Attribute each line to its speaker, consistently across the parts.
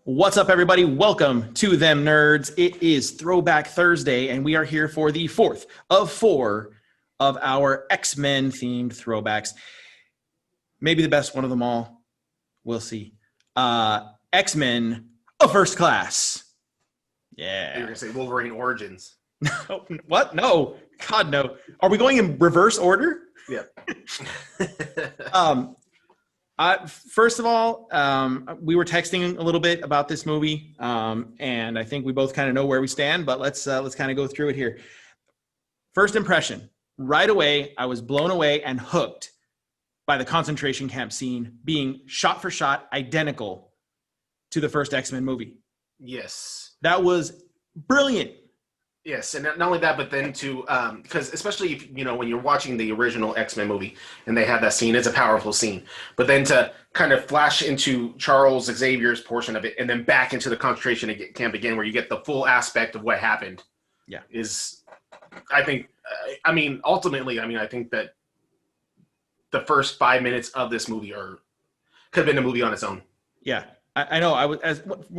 Speaker 1: What's up, everybody? Welcome to Them Nerds. It is Throwback Thursday, and we are here for the fourth of four of our X-Men themed throwbacks. Maybe the best one of them all. We'll see. X-Men, a First Class. Yeah.
Speaker 2: You're going to say Wolverine Origins.
Speaker 1: What? No. God, no. Are we going in reverse order?
Speaker 2: Yeah.
Speaker 1: First of all, we were texting a little bit about this movie, and I think we both kind of know where we stand, but let's kind of go through it here. First impression, right away, I was blown away and hooked by the concentration camp scene being shot for shot identical to the first X-Men movie.
Speaker 2: Yes.
Speaker 1: That was brilliant.
Speaker 2: Yes, and not only that, but then to because especially if, when you're watching the original X-Men movie and they have that scene, it's a powerful scene. But then to kind of flash into Charles Xavier's portion of it and then back into the concentration camp again, where you get the full aspect of what happened.
Speaker 1: Yeah,
Speaker 2: is I think ultimately, I think that the first 5 minutes of this movie could have been a movie on its own.
Speaker 1: Yeah, I know.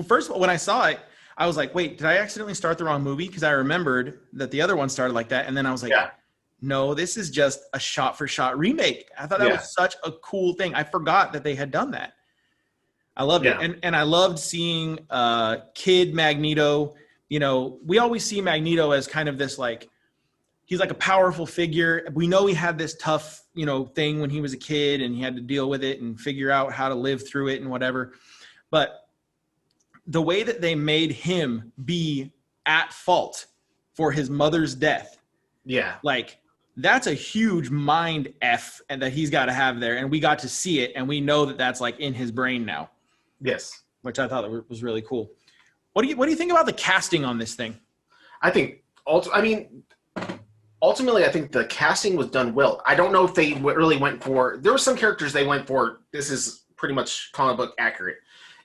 Speaker 1: First of all, when I saw it, I was like, wait, did I accidentally start the wrong movie? Because I remembered that the other one started like that. And then I was like, No, this is just a shot-for-shot remake. I thought that was such a cool thing. I forgot that they had done that. I loved it. And I loved seeing Kid Magneto. We always see Magneto as kind of this, like, he's like a powerful figure. We know he had this tough, thing when he was a kid and he had to deal with it and figure out how to live through it and whatever. But the way that they made him be at fault for his mother's death. Yeah. Like, that's a huge mind F and that he's got to have there. And we got to see it. And we know that that's like in his brain now.
Speaker 2: Yes.
Speaker 1: Which I thought was really cool. What do you think about the casting on this thing?
Speaker 2: I think, ultimately, I think the casting was done well. I don't know if they really went for, there were some characters they went for, this is pretty much comic book accurate.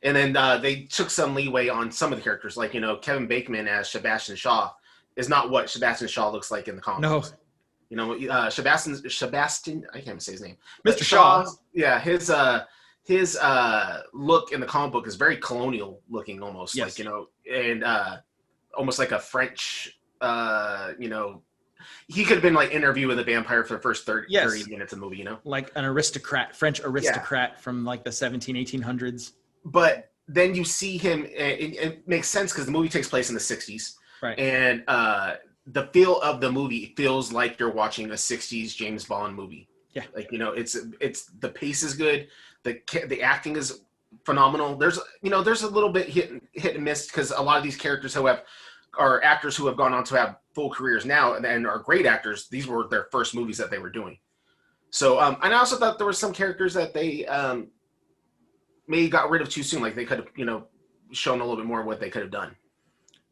Speaker 2: And then they took some leeway on some of the characters, like, Kevin Bacon as Sebastian Shaw is not what Sebastian Shaw looks like in the comics. No. Sebastian, I can't even say his name.
Speaker 1: Mr. Shaw.
Speaker 2: Yeah, his look in the comic book is very colonial looking almost. Yes. Like, and almost like a French, he could have been like Interview with a Vampire for the first 30 minutes of the movie,
Speaker 1: Like an aristocrat, French aristocrat from like the 1800s.
Speaker 2: But then you see him, it makes sense because the movie takes place in the 60s.
Speaker 1: Right.
Speaker 2: And the feel of the movie feels like you're watching a 60s James Bond movie.
Speaker 1: Yeah.
Speaker 2: Like, it's the pace is good. The acting is phenomenal. There's a little bit hit and miss because a lot of these characters are actors who have gone on to have full careers now and are great actors. These were their first movies that they were doing. So, and I also thought there were some characters that they, maybe got rid of too soon. Like they could have, shown a little bit more of what they could have done.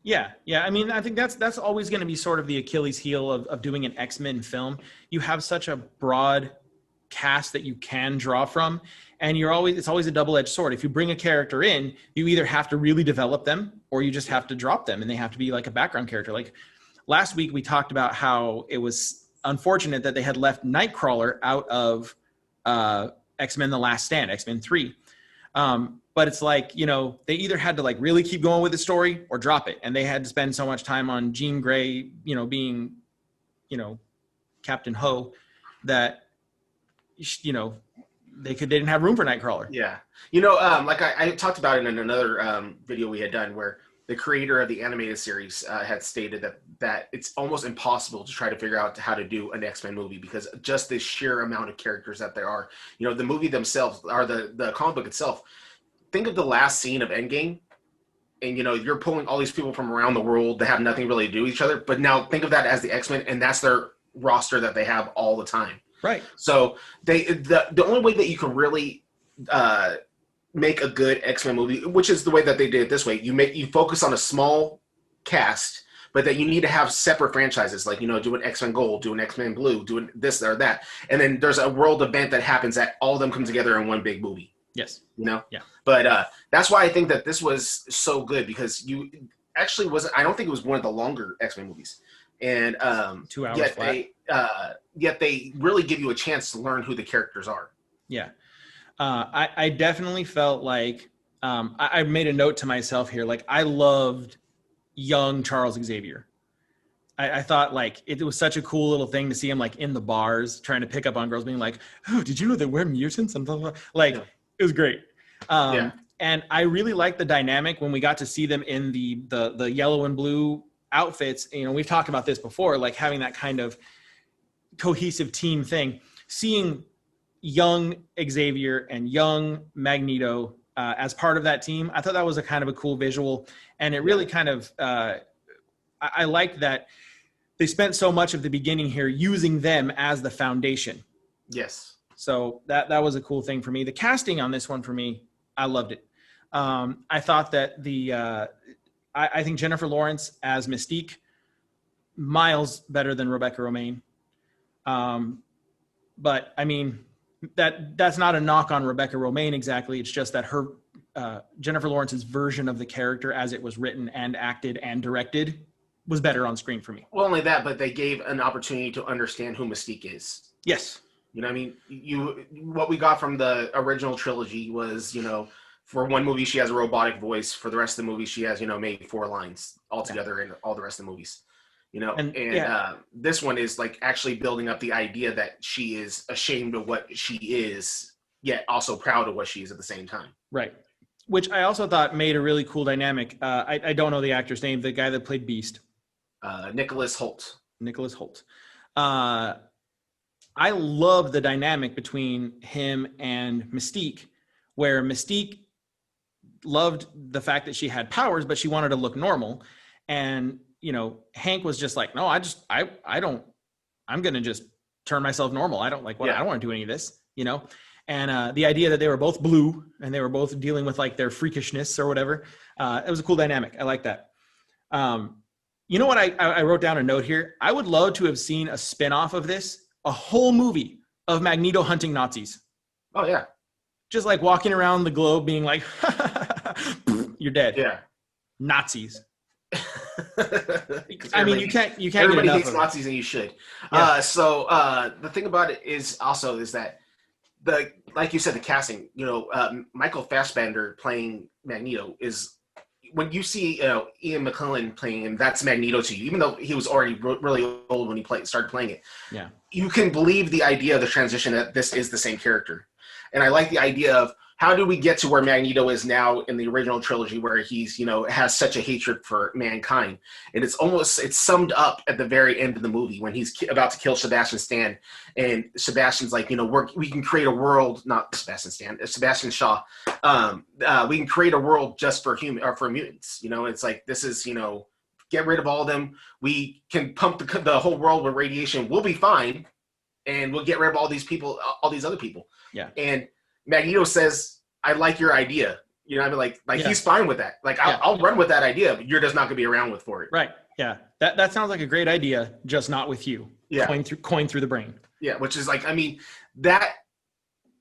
Speaker 1: Yeah. I think that's always going to be sort of the Achilles heel of doing an X-Men film. You have such a broad cast that you can draw from, and it's always a double-edged sword. If you bring a character in, you either have to really develop them or you just have to drop them and they have to be like a background character. Like last week we talked about how it was unfortunate that they had left Nightcrawler out of X-Men The Last Stand, X-Men 3. But it's like, they either had to like really keep going with the story or drop it. And they had to spend so much time on Jean Grey, being, Captain Ho that, they didn't have room for Nightcrawler.
Speaker 2: Yeah. Like I talked about it in another video we had done where the creator of the animated series had stated that it's almost impossible to try to figure out how to do an X-Men movie because just the sheer amount of characters that there are. The movie themselves, or the comic book itself, think of the last scene of Endgame, and you're pulling all these people from around the world that have nothing really to do with each other. But now think of that as the X-Men, and that's their roster that they have all the time.
Speaker 1: Right.
Speaker 2: So the only way that you can really make a good X-Men movie, which is the way that they did it this way, you focus on a small cast, but that you need to have separate franchises, like, do an X-Men Gold, do an X-Men Blue, do this or that. And then there's a world event that happens that all of them come together in one big movie.
Speaker 1: Yes.
Speaker 2: Yeah.
Speaker 1: But
Speaker 2: that's why I think that this was so good because you actually I don't think it was one of the longer X-Men movies. And
Speaker 1: 2 hours
Speaker 2: yet they really give you a chance to learn who the characters are.
Speaker 1: Yeah. I definitely felt like I made a note to myself here. Like, I loved young Charles Xavier. I thought like it was such a cool little thing to see him like in the bars trying to pick up on girls, being like, "Oh, did you know they wear mutants?" And blah, blah, blah. Like, it was great. And I really liked the dynamic when we got to see them in the yellow and blue outfits. You know, we've talked about this before, like having that kind of cohesive team thing. Seeing young Xavier and young Magneto as part of that team, I thought that was a kind of a cool visual, and it really kind of I liked that they spent so much of the beginning here using them as the foundation.
Speaker 2: Yes.
Speaker 1: So that was a cool thing for me. The casting on this one for me, I loved it. I thought that I think Jennifer Lawrence as Mystique, miles better than Rebecca Romijn. But I mean, that's not a knock on Rebecca Romijn exactly. It's just that her Jennifer Lawrence's version of the character as it was written and acted and directed was better on screen for me.
Speaker 2: Well, only that, but they gave an opportunity to understand who Mystique is.
Speaker 1: Yes.
Speaker 2: You know what I mean? What we got from the original trilogy was, you know, for one movie, she has a robotic voice. For the rest of the movie, she has, you know, maybe 4 lines altogether in all the rest of the movies. You know, and this one is like actually building up the idea that she is ashamed of what she is, yet also proud of what she is at the same time.
Speaker 1: Right. Which I also thought made a really cool dynamic. I don't know the actor's name, the guy that played Beast.
Speaker 2: Nicholas Hoult.
Speaker 1: Nicholas Hoult. I love the dynamic between him and Mystique, where Mystique loved the fact that she had powers, but she wanted to look normal. And, you know, Hank was just like, no, I'm going to just turn myself normal. I don't like what I don't want to do any of this, you know? And the idea that they were both blue and they were both dealing with like their freakishness or whatever. It was a cool dynamic. I like that. You know what? I wrote down a note here. I would love to have seen a spinoff of this, a whole movie of Magneto hunting Nazis.
Speaker 2: Oh yeah.
Speaker 1: Just like walking around the globe being like, you're dead.
Speaker 2: Yeah.
Speaker 1: Nazis. I mean, you can't
Speaker 2: everybody
Speaker 1: get
Speaker 2: hates Nazis and you should. Yeah. So the thing about it is that like you said, the casting, you know, Michael Fassbender playing Magneto is, when you see Ian McKellen playing him, that's Magneto to you, even though he was already really old when he started playing it. Yeah, you can believe the idea of the transition that this is the same character, and I like the idea of how do we get to where Magneto is now in the original trilogy, where he's, you know, has such a hatred for mankind, and it's summed up at the very end of the movie when he's about to kill Sebastian Stan, and Sebastian's like, you know, we can create a world, not Sebastian Stan, Sebastian Shaw, we can create a world just for for mutants. You know, it's like, this is, you know, get rid of all of them. We can pump the whole world with radiation. We'll be fine, and we'll get rid of all these people, all these other people. Yeah, and Magneto says, I like your idea. You know what I mean? Like he's fine with that. Like, I'll run with that idea, but you're just not going to be around for it.
Speaker 1: Right. Yeah. That sounds like a great idea, just not with you. Yeah. Coin through the brain.
Speaker 2: Yeah. Which is like, I mean, that,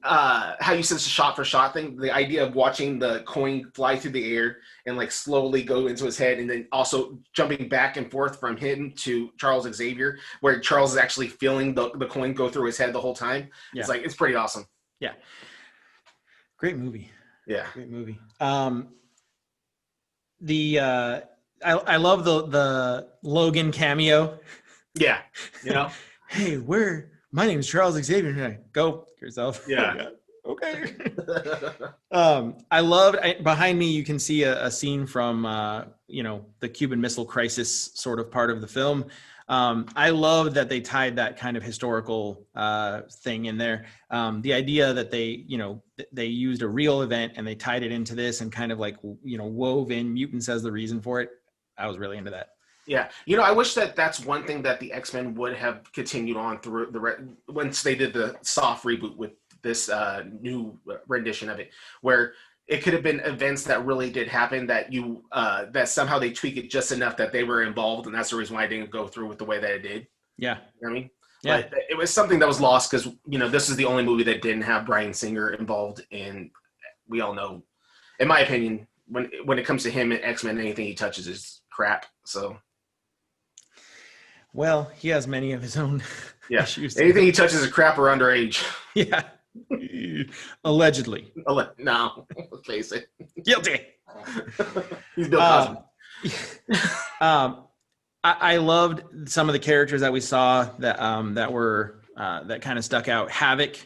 Speaker 2: how you said it's a shot for shot thing, the idea of watching the coin fly through the air and like slowly go into his head, and then also jumping back and forth from him to Charles Xavier, where Charles is actually feeling the coin go through his head the whole time. Yeah. It's like, it's pretty awesome.
Speaker 1: Yeah. Great movie.
Speaker 2: Yeah.
Speaker 1: Great movie. I love the Logan cameo.
Speaker 2: Yeah. You know?
Speaker 1: Hey, my name is Charles Xavier. Go yourself.
Speaker 2: Yeah.
Speaker 1: Okay. I loved, behind me, you can see a scene from, you know, the Cuban Missile Crisis sort of part of the film. I love that they tied that kind of historical thing in there. The idea that they used a real event and they tied it into this and kind of like, you know, wove in mutants as the reason for it. I was really into that.
Speaker 2: Yeah. You know, I wish that's one thing that the X-Men would have continued on through once they did the soft reboot with this new rendition of it, where it could have been events that really did happen that that somehow they tweak it just enough that they were involved, and that's the reason why it didn't go through with the way that it did.
Speaker 1: Yeah.
Speaker 2: You know what I mean?
Speaker 1: Yeah.
Speaker 2: But it was something that was lost because, you know, this is the only movie that didn't have Bryan Singer involved, and we all know, in my opinion, when it comes to him and X-Men, anything he touches is crap. So.
Speaker 1: Well, he has many of his own issues.
Speaker 2: Anything he touches is crap or underage.
Speaker 1: Yeah. Allegedly.
Speaker 2: No, let's face it.
Speaker 1: Guilty.
Speaker 2: He's Bill Cosby.
Speaker 1: I loved some of the characters that we saw that that kind of stuck out. Havoc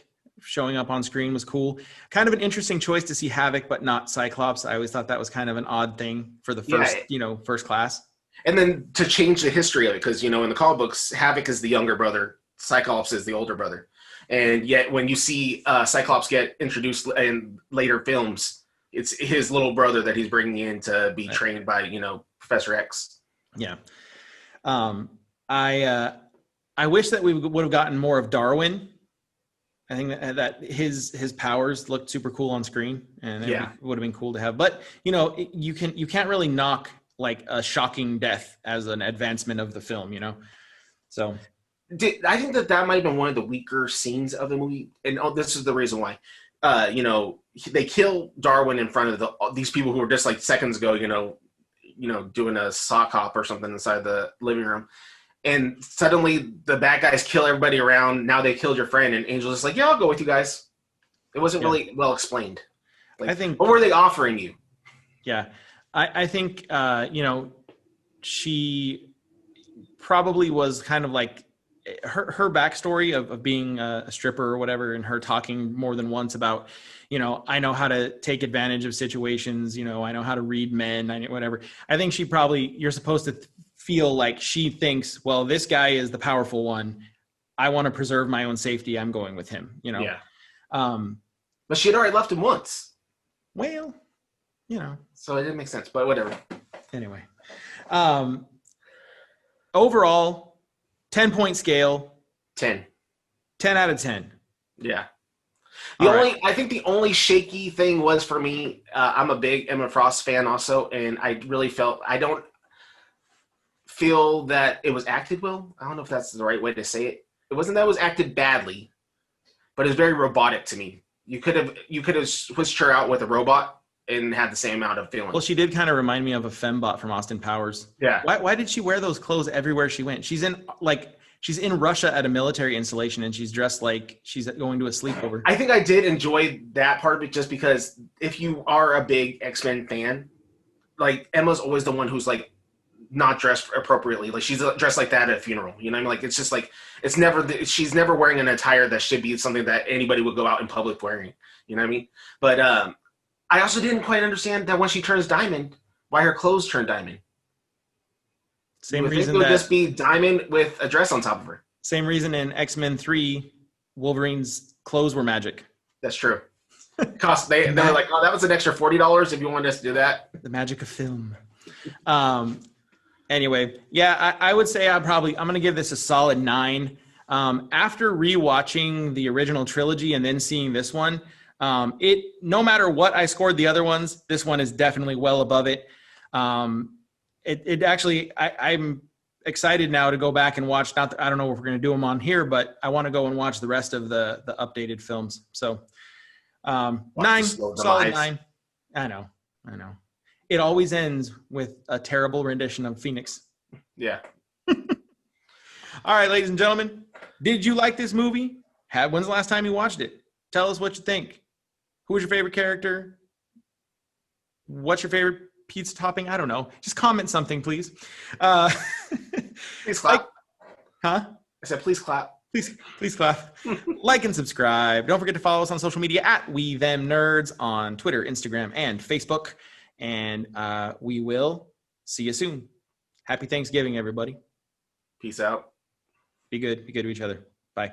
Speaker 1: showing up on screen was cool. Kind of an interesting choice to see Havoc, but not Cyclops. I always thought that was kind of an odd thing for the first, first class.
Speaker 2: And then to change the history of it, because, in the comic books, Havoc is the younger brother, Cyclops is the older brother. And yet when you see Cyclops get introduced in later films, it's his little brother that he's bringing in to be trained by, Professor X.
Speaker 1: Yeah. I wish that we would have gotten more of Darwin. I think that his powers looked super cool on screen, and it would have been cool to have. But you can't really knock like a shocking death as an advancement of the film, So
Speaker 2: I think that might have been one of the weaker scenes of the movie, and this is the reason why. They kill Darwin in front of these people who were just like seconds ago, doing a sock hop or something inside the living room. And suddenly the bad guys kill everybody around. Now they killed your friend, and Angel's just like, yeah, I'll go with you guys. It wasn't really well explained. Like, I think, what were they offering you?
Speaker 1: Yeah. I think, she probably was kind of like her backstory of being a stripper or whatever, and her talking more than once about, I know how to take advantage of situations, I know how to read men, whatever. I think you're supposed to feel like she thinks, well, this guy is the powerful one. I want to preserve my own safety. I'm going with him,
Speaker 2: Yeah. But she had already left him once.
Speaker 1: Well,
Speaker 2: So it didn't make sense, but whatever.
Speaker 1: Anyway. Overall, 10-point scale.
Speaker 2: 10.
Speaker 1: 10 out of 10.
Speaker 2: Yeah. I think the only shaky thing was for me, I'm a big Emma Frost fan also, and I really I don't feel that it was acted well. I don't know if that's the right way to say it. It wasn't that it was acted badly, but it was very robotic to me. You could have switched her out with a robot and had the same amount of feeling.
Speaker 1: Well, she did kind of remind me of a fembot from Austin Powers.
Speaker 2: Yeah.
Speaker 1: Why did she wear those clothes everywhere she went? She's in Russia at a military installation, and she's dressed like she's going to a sleepover.
Speaker 2: I think I did enjoy that part of it, just because if you are a big X-Men fan, like, Emma's always the one who's like not dressed appropriately. Like, she's dressed like that at a funeral. You know what I mean? Like, it's just like, she's never wearing an attire that should be something that anybody would go out in public wearing. You know what I mean? But I also didn't quite understand that when she turns diamond, why her clothes turn diamond.
Speaker 1: Same reason
Speaker 2: it would just be diamond with a dress on top of her.
Speaker 1: Same reason in X-Men 3, Wolverine's clothes were magic.
Speaker 2: That's true. They were like, oh, that was an extra $40 if you wanted us to do that.
Speaker 1: The magic of film. Anyway, yeah, I would say I'm going to give this a solid 9. After rewatching the original trilogy and then seeing this one, no matter what I scored the other ones, this one is definitely well above it. It actually, I'm excited now to go back and watch. I don't know if we're going to do them on here, but I want to go and watch the rest of the updated films. So 9, solid 9. I know. It always ends with a terrible rendition of Phoenix.
Speaker 2: Yeah.
Speaker 1: All right, ladies and gentlemen, did you like this movie? When's the last time you watched it? Tell us what you think. Who was your favorite character? What's your favorite pizza topping? I don't know. Just comment something, please.
Speaker 2: Please clap.
Speaker 1: Huh?
Speaker 2: I said, please clap.
Speaker 1: Please clap. Like and subscribe. Don't forget to follow us on social media at We Them Nerds on Twitter, Instagram, and Facebook. And we will see you soon. Happy Thanksgiving, everybody.
Speaker 2: Peace out.
Speaker 1: Be good. Be good to each other. Bye.